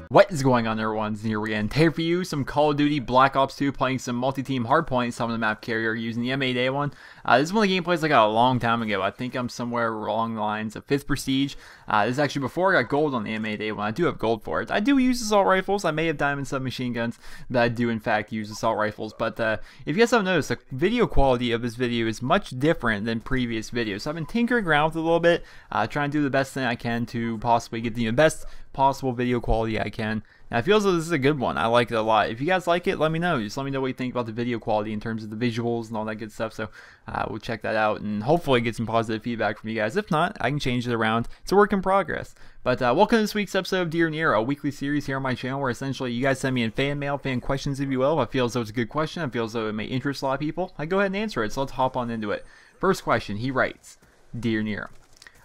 What is going on, everyone? Here we again. Here for you, some Call of Duty Black Ops 2, playing some multi-team hardpoint, some of the map carrier using the M8A1. This is one of the gameplays I got a long time ago. I think I'm somewhere along the lines of 5th Prestige. This is actually before I got gold on the M8A1. I do have gold for it. I do use assault rifles. I may have diamond submachine guns, but I do in fact use assault rifles. But if you guys haven't noticed, the video quality of this video is much different than previous videos. So I've been tinkering around with it a little bit, trying to do the best thing I can to possibly get the best possible video quality I can. And I feel as though this is a good one. I like it a lot. If you guys like it, let me know. Just let me know what you think about the video quality in terms of the visuals and all that good stuff. So we'll check that out and hopefully get some positive feedback from you guys. If not, I can change it around. It's a work in progress. But welcome to this week's episode of Dear Nero, a weekly series here on my channel where essentially you guys send me in fan mail, fan questions if you will. If I feel as though it's a good question, I feel as though it may interest a lot of people, I go ahead and answer it. So let's hop on into it. First question, he writes, Dear Nero,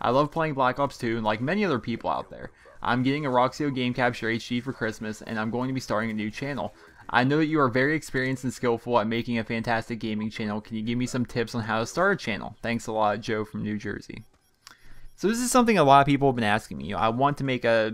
I love playing Black Ops 2 and like many other people out there, I'm getting a Roxio Game Capture HD for Christmas, and I'm going to be starting a new channel. I know that you are very experienced and skillful at making a fantastic gaming channel. Can you give me some tips on how to start a channel? Thanks a lot, Joe from New Jersey. So this is something a lot of people have been asking me. I want to make a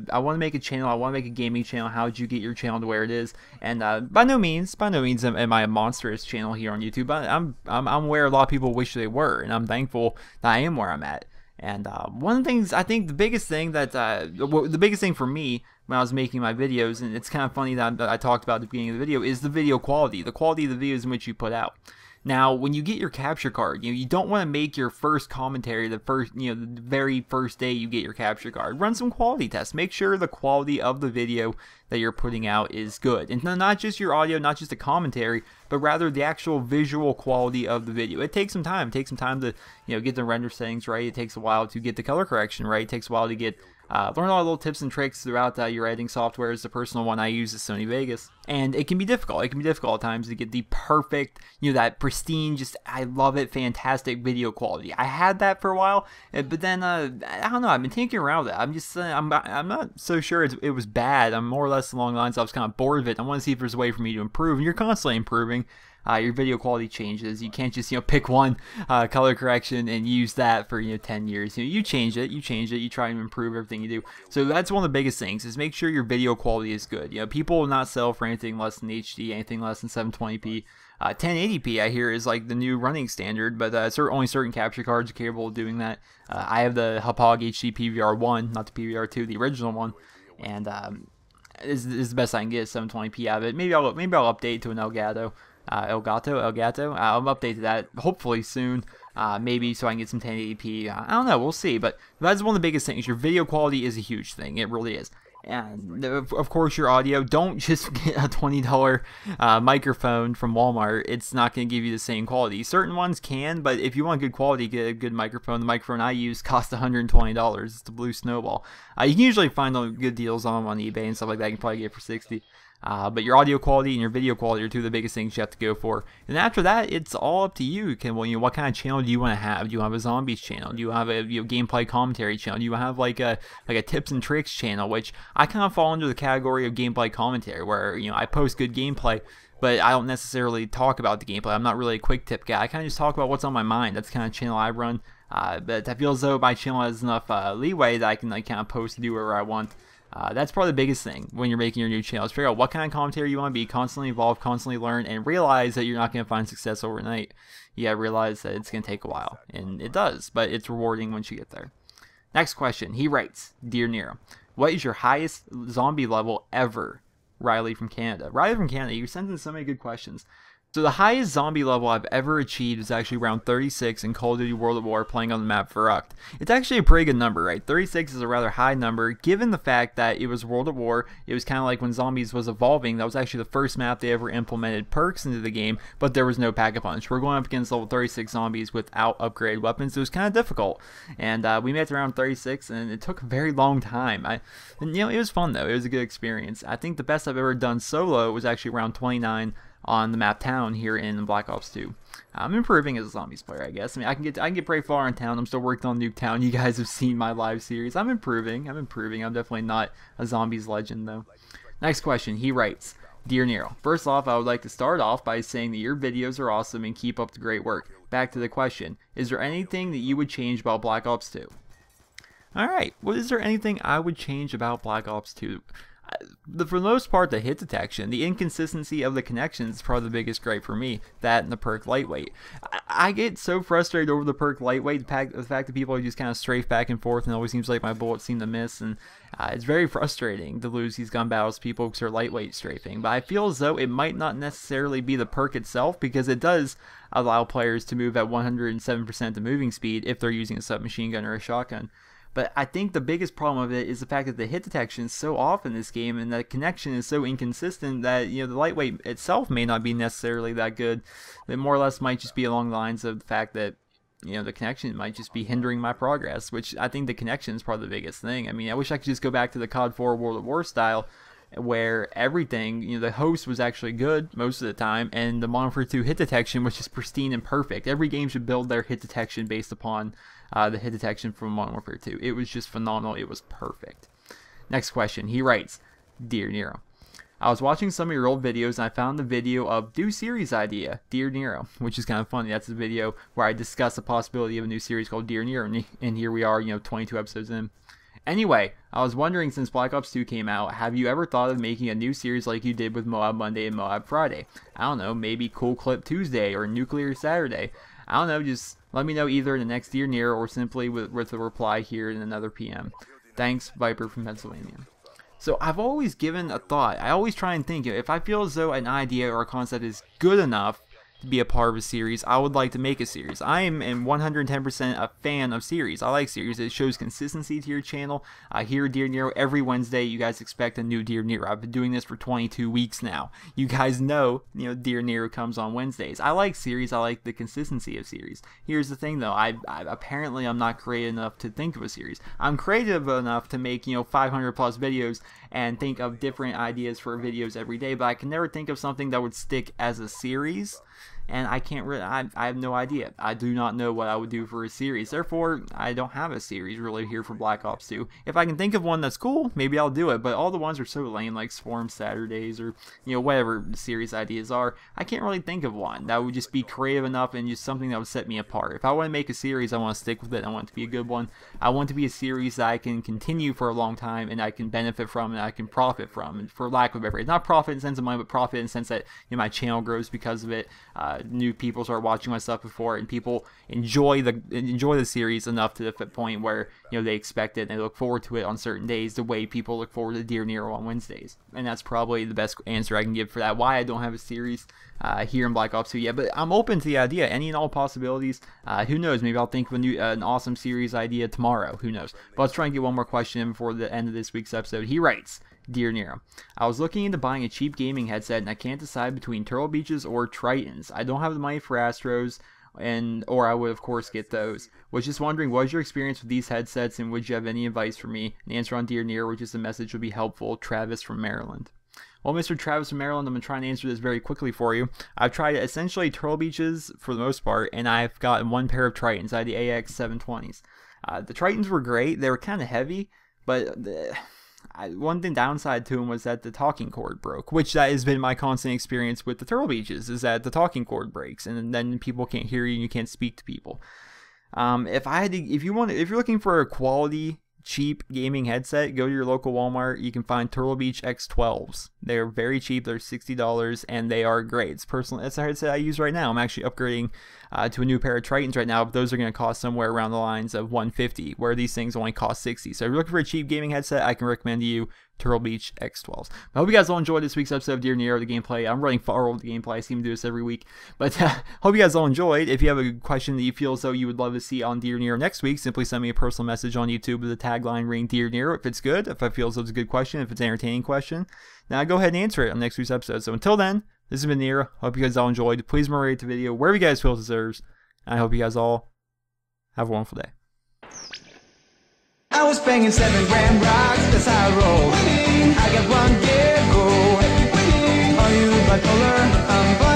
channel. I want to make a gaming channel. How did you get your channel to where it is? And by no means am I a monstrous channel here on YouTube. But I'm where a lot of people wish they were, and I'm thankful that I am where I'm at. And one of the things, I think the biggest thing that, the biggest thing for me when I was making my videos, and it's kind of funny that I talked about at the beginning of the video, is the video quality. The quality of the videos in which you put out. Now, when you get your capture card, you don't want to make your first commentary the very first day you get your capture card. Run some quality tests. Make sure the quality of the video that you're putting out is good. And not just your audio, not just the commentary, but rather the actual visual quality of the video. It takes some time. It takes some time to, get the render settings right. It takes a while to get the color correction right. It takes a while to get learn all the little tips and tricks throughout your editing softwares. The personal one I use is Sony Vegas, and it can be difficult. It can be difficult at times to get the perfect, that pristine, just I love it, fantastic video quality. I had that for a while, but then I don't know. I've been tinkering around with it. I'm just I'm not so sure it was bad. I'm more or less along the lines I was kind of bored of it. I want to see if there's a way for me to improve, and you're constantly improving. Your video quality changes. You can't just pick one color correction and use that for 10 years. You change it. You try and improve everything you do. So that's one of the biggest things, is make sure your video quality is good. People will not sell for anything less than HD, anything less than 720p. 1080p I hear is like the new running standard, but only certain capture cards are capable of doing that. I have the Hauppauge HD PVR1, not the PVR2, the original one, and this is the best I can get, 720p out of it. Maybe I'll update to an Elgato. Elgato. I'll update to that hopefully soon, maybe so I can get some 1080p. I don't know, we'll see. But that's one of the biggest things. Your video quality is a huge thing. It really is. And of course, your audio. Don't just get a $20 microphone from Walmart. It's not going to give you the same quality. Certain ones can, but if you want good quality, get a good microphone. The microphone I use costs $120. It's the Blue Snowball. You can usually find good deals on them on eBay and stuff like that. You can probably get it for $60. But your audio quality and your video quality are two of the biggest things you have to go for. And after that, it's all up to you. What kind of channel do you want to have? Do you have a zombies channel? Do you have a gameplay commentary channel? Do you have like a tips and tricks channel? Which I kind of fall into the category of gameplay commentary, where I post good gameplay, but I don't necessarily talk about the gameplay. I'm not really a quick tip guy. I kind of just talk about what's on my mind. That's the kind of channel I run. But I feel as though my channel has enough leeway that I can kind of post and do whatever I want. That's probably the biggest thing when you're making your new channel, is figure out what kind of commentary you want to be, constantly evolve, constantly learn, and realize that you're not going to find success overnight. You gotta realize that it's going to take a while, and it does, but it's rewarding once you get there. Next question, he writes, Dear Nero, what is your highest zombie level ever? Riley from Canada. Riley from Canada, you're sending so many good questions. So the highest zombie level I've ever achieved is actually around 36 in Call of Duty World at War, playing on the map Verrucht. It's actually a pretty good number, right? 36 is a rather high number, given the fact that it was World at War. It was kind of like when Zombies was evolving. That was actually the first map they ever implemented perks into the game, but there was no pack-a-punch. We're going up against level 36 zombies without upgraded weapons. It was kind of difficult, and we made it around 36, and it took a very long time. It was fun though. It was a good experience. I think the best I've ever done solo was actually around 29 on the map Town here in Black Ops 2. I'm improving as a zombies player, I guess. I mean, I can get pretty far in Town. I'm still working on Nuketown. You guys have seen my live series. I'm improving. I'm definitely not a zombies legend though. Next question. He writes, Dear Nero, first off, I would like to start off by saying that your videos are awesome and keep up the great work. Back to the question, is there anything that you would change about Black Ops 2? Alright, well, is there anything I would change about Black Ops 2? For the most part, the hit detection, the inconsistency of the connections is probably the biggest gripe for me. That and the perk lightweight. I get so frustrated over the perk lightweight, the fact that people just kind of strafe back and forth, and it always seems like my bullets seem to miss, and it's very frustrating to lose these gun battles to people because they're lightweight strafing. But I feel as though it might not necessarily be the perk itself, because it does allow players to move at 107% of moving speed if they're using a submachine gun or a shotgun. But I think the biggest problem of it is the fact that the hit detection is so off in this game, and the connection is so inconsistent that, you know, the lightweight itself may not be necessarily that good. It more or less might just be along the lines of the fact that, you know, the connection might just be hindering my progress, which I think the connection is probably the biggest thing. I mean, I wish I could just go back to the COD 4 World at War style, where everything, you know, the host was actually good most of the time, and the Modern Warfare 2 hit detection was just pristine and perfect. Every game should build their hit detection based upon the hit detection from Modern Warfare 2. It was just phenomenal. It was perfect. Next question. He writes, Dear Nero, I was watching some of your old videos and I found the video of new series idea, Dear Nero, which is kind of funny. That's the video where I discuss the possibility of a new series called Dear Nero, and here we are, you know, 22 episodes in. Anyway, I was wondering, since Black Ops 2 came out, have you ever thought of making a new series like you did with Moab Monday and Moab Friday? I don't know, maybe Cool Clip Tuesday or Nuclear Saturday. I don't know, just let me know either in the next Dear Nero or simply with a reply here in another PM. Thanks, Viper from Pennsylvania. So I've always given a thought. I always try and think, if I feel as though an idea or a concept is good enough to be a part of a series, I would like to make a series. I am 110% a fan of series. I like series. It shows consistency to your channel. Here, Dear Nero, every Wednesday you guys expect a new Dear Nero. I've been doing this for 22 weeks now. You guys know, you know, Dear Nero comes on Wednesdays. I like series. I like the consistency of series. Here's the thing though, I apparently I'm not creative enough to think of a series. I'm creative enough to make, you know, 500 plus videos and think of different ideas for videos every day, but I can never think of something that would stick as a series. And I can't really, I have no idea. I do not know what I would do for a series. Therefore, I don't have a series really here for Black Ops 2. If I can think of one that's cool, maybe I'll do it. But all the ones are so lame, like Swarm Saturdays or, you know, whatever the series ideas are. I can't really think of one that would just be creative enough and just something that would set me apart. If I want to make a series, I want to stick with it. I want it to be a good one. I want it to be a series that I can continue for a long time and I can benefit from and I can profit from. And for lack of a better phrase, not profit in the sense of money, but profit in the sense that, you know, my channel grows because of it. New people start watching my stuff before, and people enjoy the series enough to the point where, you know, they expect it and they look forward to it on certain days, the way people look forward to Dear Nero on Wednesdays. And that's probably the best answer I can give for that. Why I don't have a series here in Black Ops 2 yet, but I'm open to the idea. Any and all possibilities. Who knows? Maybe I'll think of an awesome series idea tomorrow. Who knows? But let's try and get one more question in before the end of this week's episode. He writes, Dear Nero, I was looking into buying a cheap gaming headset and I can't decide between Turtle Beaches or Tritons. I don't have the money for Astros, or I would of course get those. Was just wondering, what was your experience with these headsets and would you have any advice for me? An answer on Dear Nero or just a message would be helpful. Travis from Maryland. Well, Mr. Travis from Maryland, I'm going to try and answer this very quickly for you. I've tried essentially Turtle Beaches for the most part, and I've gotten one pair of Tritons. I had the AX720s. The Tritons were great. They were kind of heavy, but one thing downside to them was that the talking cord broke, which that has been my constant experience with the Turtle Beaches, is that the talking cord breaks and then people can't hear you and you can't speak to people. If you're looking for a quality cheap gaming headset, go to your local Walmart. You can find Turtle Beach X12s. They're very cheap. They're $60 and they are great. It's the headset I use right now. I'm actually upgrading to a new pair of Tritons right now, but those are going to cost somewhere around the lines of $150, where these things only cost $60. So if you're looking for a cheap gaming headset, I can recommend to you Turtle Beach X12s. I hope you guys all enjoyed this week's episode of Dear Nero, the gameplay. I'm running far over the gameplay. I seem to do this every week. But hope you guys all enjoyed. If you have a question that you feel as though you would love to see on Dear Nero next week, simply send me a personal message on YouTube with the tagline ring Dear Nero if it's good, if I feel as though it's a good question, if it's an entertaining question. Now I go ahead and answer it on next week's episode. So until then, this has been Nero. Hope you guys all enjoyed. Please rate the video wherever you guys feel it deserves. I hope you guys all have a wonderful day. I was banging 7 grand rocks, that's how I roll. I got one gear, go. Are you bipolar? I'm bipolar.